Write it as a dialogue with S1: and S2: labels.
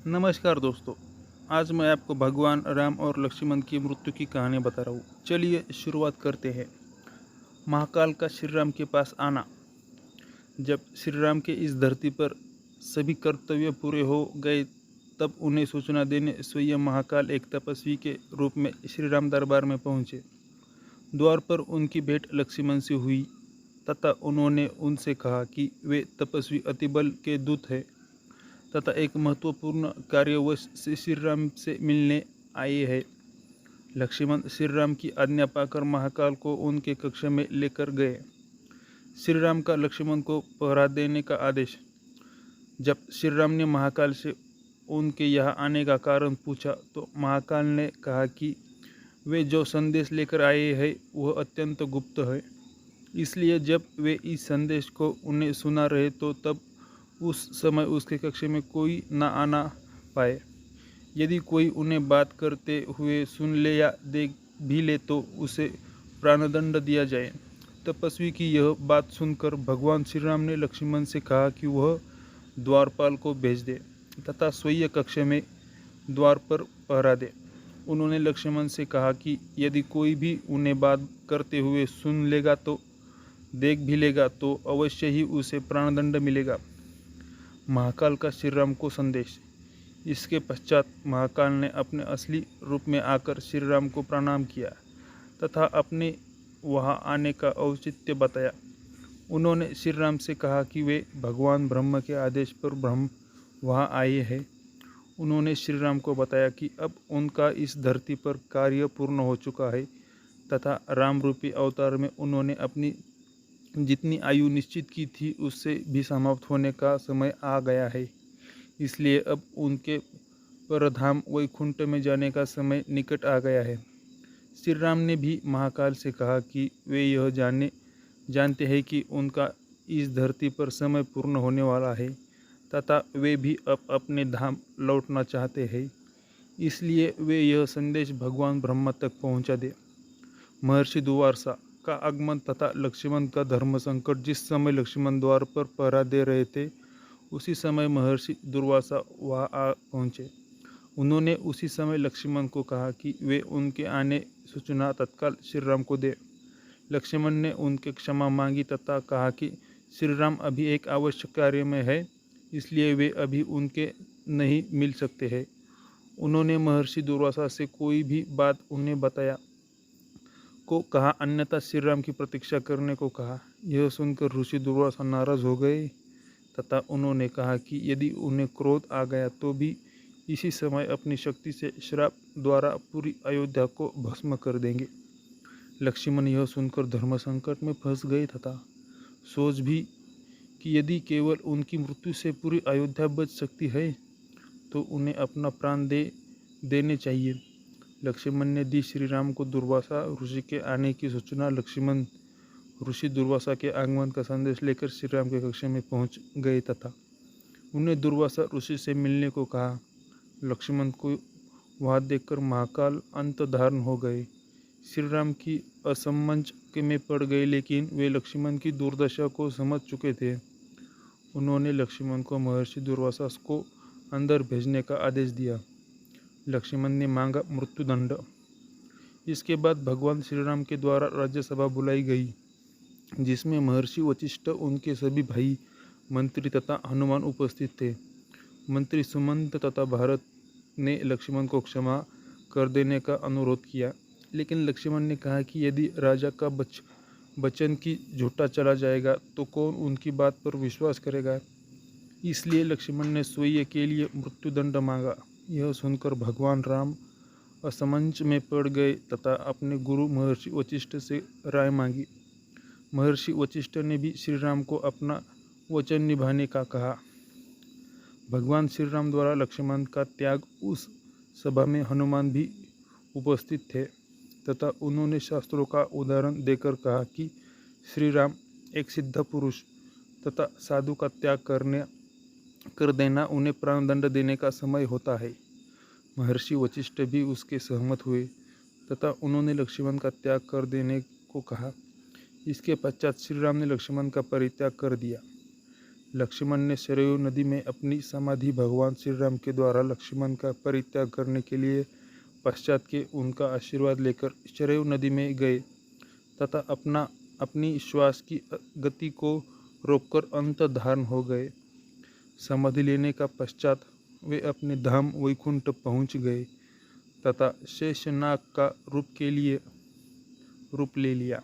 S1: नमस्कार दोस्तों। आज मैं आपको भगवान राम और लक्ष्मण की मृत्यु की कहानी बता रहा हूँ। चलिए शुरुआत करते हैं। महाकाल का श्री राम के पास आना। जब श्री राम के इस धरती पर सभी कर्तव्य पूरे हो गए, तब उन्हें सूचना देने स्वयं महाकाल एक तपस्वी के रूप में श्री राम दरबार में पहुँचे। द्वार पर उनकी भेंट लक्ष्मण से हुई तथा उन्होंने उनसे कहा कि वे तपस्वी अतिबल के दूत हैं तथा एक महत्वपूर्ण कार्यवश श्री राम से मिलने आए हैं। लक्ष्मण श्री राम की आज्ञा पाकर महाकाल को उनके कक्ष में लेकर गए। श्री राम का लक्ष्मण को पहरा देने का आदेश। जब श्री राम ने महाकाल से उनके यहाँ आने का कारण पूछा तो महाकाल ने कहा कि वे जो संदेश लेकर आए हैं वह अत्यंत गुप्त है, इसलिए जब वे इस संदेश को उन्हें सुना रहे तो तब उस समय उसके कक्ष में कोई न आना पाए। यदि कोई उन्हें बात करते हुए सुन ले या देख भी ले तो उसे प्राणदंड दिया जाए। तपस्वी की यह बात सुनकर भगवान श्री राम ने लक्ष्मण से कहा कि वह द्वारपाल को भेज दे तथा स्वयं कक्ष में द्वार पर पहरा दे। उन्होंने लक्ष्मण से कहा कि यदि कोई भी उन्हें बात करते हुए सुन लेगा तो देख भी लेगा तो अवश्य ही उसे प्राणदंड मिलेगा। महाकाल का श्री राम को संदेश। इसके पश्चात महाकाल ने अपने असली रूप में आकर श्री राम को प्रणाम किया तथा अपने वहां आने का औचित्य बताया। उन्होंने श्री राम से कहा कि वे भगवान ब्रह्म के आदेश पर ब्रह्म वहां आए हैं। उन्होंने श्री राम को बताया कि अब उनका इस धरती पर कार्य पूर्ण हो चुका है तथा राम रूपी अवतार में उन्होंने अपनी जितनी आयु निश्चित की थी उससे भी समाप्त होने का समय आ गया है, इसलिए अब उनके परधाम वैकुंठ में जाने का समय निकट आ गया है। श्री राम ने भी महाकाल से कहा कि वे यह जानते हैं कि उनका इस धरती पर समय पूर्ण होने वाला है तथा वे भी अब अपने धाम लौटना चाहते हैं, इसलिए वे यह संदेश भगवान ब्रह्मा तक पहुंचा दे। महर्षि दुर्वासा का आगमन तथा लक्ष्मण का धर्म संकट। जिस समय लक्ष्मण द्वार पर पहरा दे रहे थे उसी समय महर्षि दुर्वासा वहां आ पहुँचे। उन्होंने उसी समय लक्ष्मण को कहा कि वे उनके आने सूचना तत्काल श्री राम को दे। लक्ष्मण ने उनके क्षमा मांगी तथा कहा कि श्री राम अभी एक आवश्यक कार्य में है, इसलिए वे अभी उनके नहीं मिल सकते हैं। उन्होंने महर्षि दुर्वासा से कोई भी बात उन्हें बताया को कहा, अन्यथा श्री राम की प्रतीक्षा करने को कहा। यह सुनकर ऋषि दुर्वासा नाराज हो गए तथा उन्होंने कहा कि यदि उन्हें क्रोध आ गया तो भी इसी समय अपनी शक्ति से श्राप द्वारा पूरी अयोध्या को भस्म कर देंगे। लक्ष्मण यह सुनकर धर्म संकट में फंस गए तथा सोच भी कि यदि केवल उनकी मृत्यु से पूरी अयोध्या बच सकती है तो उन्हें अपना प्राण देने चाहिए। लक्ष्मण ने दी। श्री राम को दुर्वासा ऋषि के आने की सूचना। लक्ष्मण ऋषि दुर्वासा के आगमन का संदेश लेकर श्री राम के कक्ष में पहुंच गए तथा उन्हें दुर्वासा ऋषि से मिलने को कहा। लक्ष्मण को वहां देखकर महाकाल अंतर्धान हो गए। श्री राम की असमंज में पड़ गए, लेकिन वे लक्ष्मण की दुर्दशा को समझ चुके थे। उन्होंने लक्ष्मण को महर्षि दुर्वासा को अंदर भेजने का आदेश दिया। लक्ष्मण ने मांगा मृत्युदंड। इसके बाद भगवान श्री राम के द्वारा राज्यसभा बुलाई गई, जिसमें महर्षि वशिष्ठ, उनके सभी भाई, मंत्री तथा हनुमान उपस्थित थे। मंत्री सुमंत तथा भारत ने लक्ष्मण को क्षमा कर देने का अनुरोध किया, लेकिन लक्ष्मण ने कहा कि यदि राजा का वचन की झूठा चला जाएगा तो कौन उनकी बात पर विश्वास करेगा। इसलिए लक्ष्मण ने स्वयं के लिए मृत्युदंड मांगा। यह सुनकर भगवान राम असमंज में पड़ गए तथा अपने गुरु महर्षि वशिष्ठ से राय मांगी। महर्षि वशिष्ठ ने भी श्री राम को अपना वचन निभाने का कहा। भगवान श्री राम द्वारा लक्ष्मण का त्याग। उस सभा में हनुमान भी उपस्थित थे तथा उन्होंने शास्त्रों का उदाहरण देकर कहा कि श्री राम एक सिद्ध पुरुष तथा साधु का त्याग कर देना उन्हें प्राणदंड देने का समय होता है। महर्षि वशिष्ठ भी उसके सहमत हुए तथा उन्होंने लक्ष्मण का त्याग कर देने को कहा। इसके पश्चात श्री राम ने लक्ष्मण का परित्याग कर दिया। लक्ष्मण ने सरयू नदी में अपनी समाधि भगवान श्री राम के द्वारा लक्ष्मण का परित्याग करने के लिए पश्चात के उनका आशीर्वाद लेकर सरयू नदी में गए तथा अपनी श्वास की गति को रोककर अंतर्धान हो गए। समाधि लेने का पश्चात वे अपने धाम वैकुंठ पहुँच गए तथा शेषनाग का रूप ले लिया।